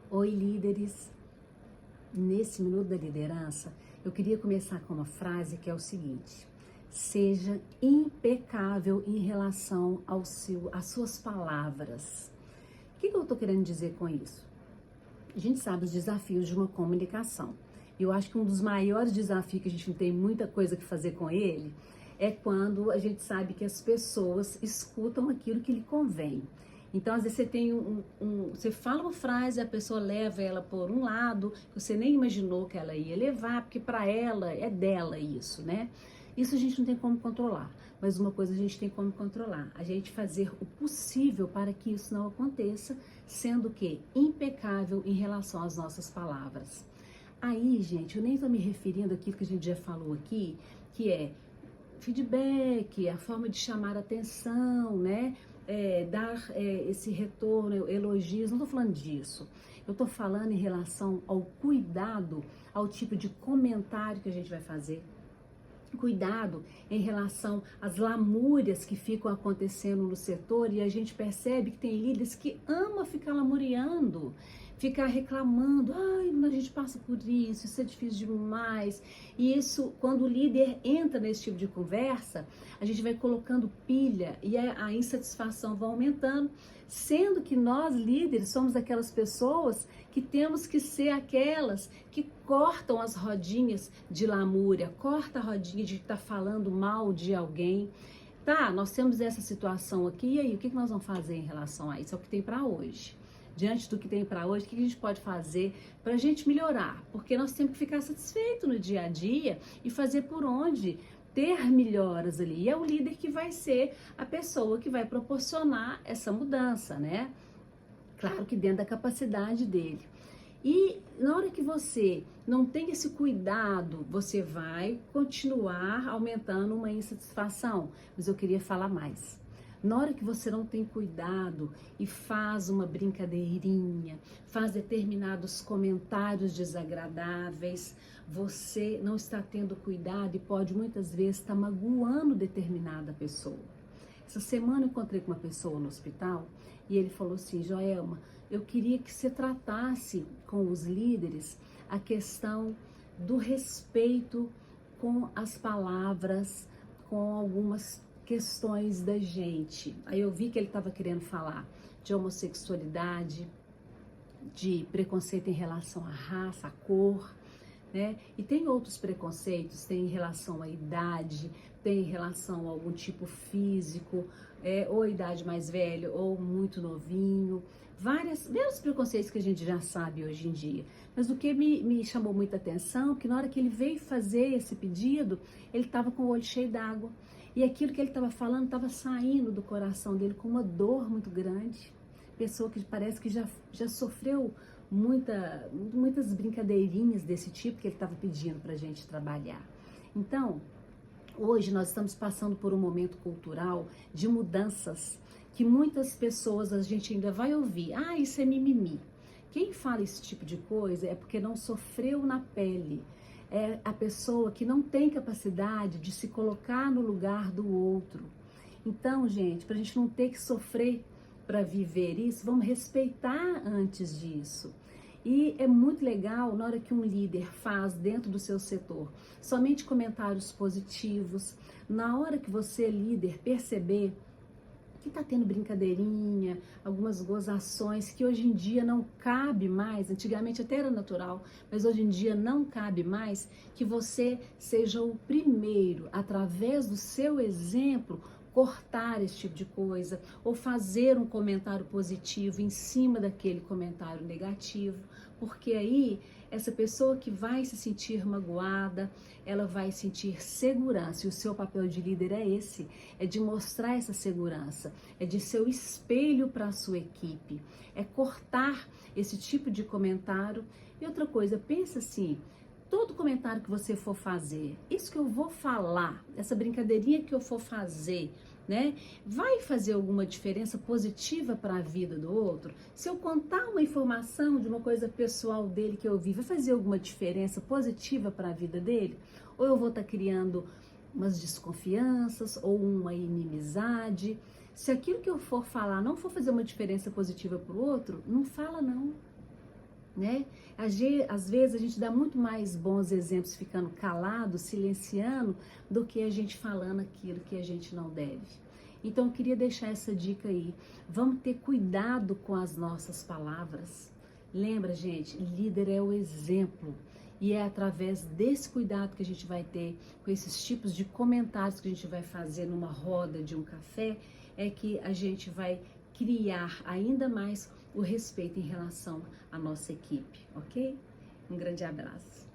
Oi, líderes! Nesse Minuto da Liderança, eu queria começar com uma frase que é o seguinte: seja impecável em relação às suas palavras. O que eu estou querendo dizer com isso? A gente sabe os desafios de uma comunicação. Eu acho que um dos maiores desafios que a gente não tem muita coisa que fazer com ele é quando a gente sabe que as pessoas escutam aquilo que lhe convém. Então, às vezes você tem você fala uma frase, a pessoa leva ela por um lado que você nem imaginou que ela ia levar, porque para ela é dela isso, né? Isso a gente não tem como controlar, mas uma coisa a gente tem como controlar: a gente fazer o possível para que isso não aconteça, sendo que impecável em relação às nossas palavras. Aí, gente, eu nem estou me referindo àquilo que a gente já falou aqui, que é feedback, a forma de chamar atenção, né? Dar esse retorno, elogios, não estou falando disso. Eu estou falando em relação ao cuidado, ao tipo de comentário que a gente vai fazer. Cuidado em relação às lamúrias que ficam acontecendo no setor, e a gente percebe que tem líderes que amam ficar lamuriando, ficar reclamando: ai, a gente passa por isso é difícil demais. E isso, quando o líder entra nesse tipo de conversa, a gente vai colocando pilha e a insatisfação vai aumentando, sendo que nós líderes somos aquelas pessoas que temos que ser aquelas que cortam as rodinhas de lamúria, corta a rodinha de estar falando mal de alguém. Tá, nós temos essa situação aqui, e aí, o que nós vamos fazer em relação a isso? É o que tem para hoje. Diante do que tem para hoje, o que a gente pode fazer para a gente melhorar? Porque nós temos que ficar satisfeito no dia a dia e fazer por onde ter melhoras ali. E é o líder que vai ser a pessoa que vai proporcionar essa mudança, né? Claro que dentro da capacidade dele. E na hora que você não tem esse cuidado, você vai continuar aumentando uma insatisfação. Mas eu queria falar mais. Na hora que você não tem cuidado e faz uma brincadeirinha, faz determinados comentários desagradáveis, você não está tendo cuidado e pode muitas vezes estar magoando determinada pessoa. Essa semana eu encontrei com uma pessoa no hospital e ele falou assim: Joelma, eu queria que você tratasse com os líderes a questão do respeito com as palavras, com algumas questões da gente. Aí eu vi que ele estava querendo falar de homossexualidade, de preconceito em relação à raça, à cor, né? E tem outros preconceitos, tem em relação à idade, tem em relação a algum tipo físico, ou a idade mais velha, ou muito novinho, vários preconceitos que a gente já sabe hoje em dia. Mas o que me chamou muita atenção, que na hora que ele veio fazer esse pedido, ele estava com o olho cheio d'água, e aquilo que ele estava falando estava saindo do coração dele com uma dor muito grande. Pessoa que parece que já sofreu muitas brincadeirinhas desse tipo que ele estava pedindo para a gente trabalhar. Então, hoje nós estamos passando por um momento cultural de mudanças que muitas pessoas a gente ainda vai ouvir: ah, isso é mimimi. Quem fala esse tipo de coisa é porque não sofreu na pele. É a pessoa que não tem capacidade de se colocar no lugar do outro. Então, gente, para a gente não ter que sofrer para viver isso, vamos respeitar antes disso. E é muito legal na hora que um líder faz dentro do seu setor somente comentários positivos, na hora que você, líder, perceber que tá tendo brincadeirinha, algumas gozações que hoje em dia não cabe mais, antigamente até era natural, mas hoje em dia não cabe mais, que você seja o primeiro, através do seu exemplo, cortar esse tipo de coisa, ou fazer um comentário positivo em cima daquele comentário negativo, porque aí essa pessoa que vai se sentir magoada, ela vai sentir segurança, e o seu papel de líder é esse, é de mostrar essa segurança, é de ser o espelho para a sua equipe, é cortar esse tipo de comentário. E outra coisa, pensa assim: todo comentário que você for fazer, isso que eu vou falar, essa brincadeirinha que eu for fazer, né, vai fazer alguma diferença positiva para a vida do outro? Se eu contar uma informação de uma coisa pessoal dele que eu vi, vai fazer alguma diferença positiva para a vida dele? Ou eu vou estar criando umas desconfianças ou uma inimizade? Se aquilo que eu for falar não for fazer uma diferença positiva para o outro, não fala não. né? Às vezes a gente dá muito mais bons exemplos ficando calado, silenciando, do que a gente falando aquilo que a gente não deve. Então eu queria deixar essa dica aí. Vamos ter cuidado com as nossas palavras. Lembra, gente, líder é o exemplo. E é através desse cuidado que a gente vai ter com esses tipos de comentários que a gente vai fazer numa roda de um café, é que a gente vai criar ainda mais o respeito em relação à nossa equipe, ok? Um grande abraço.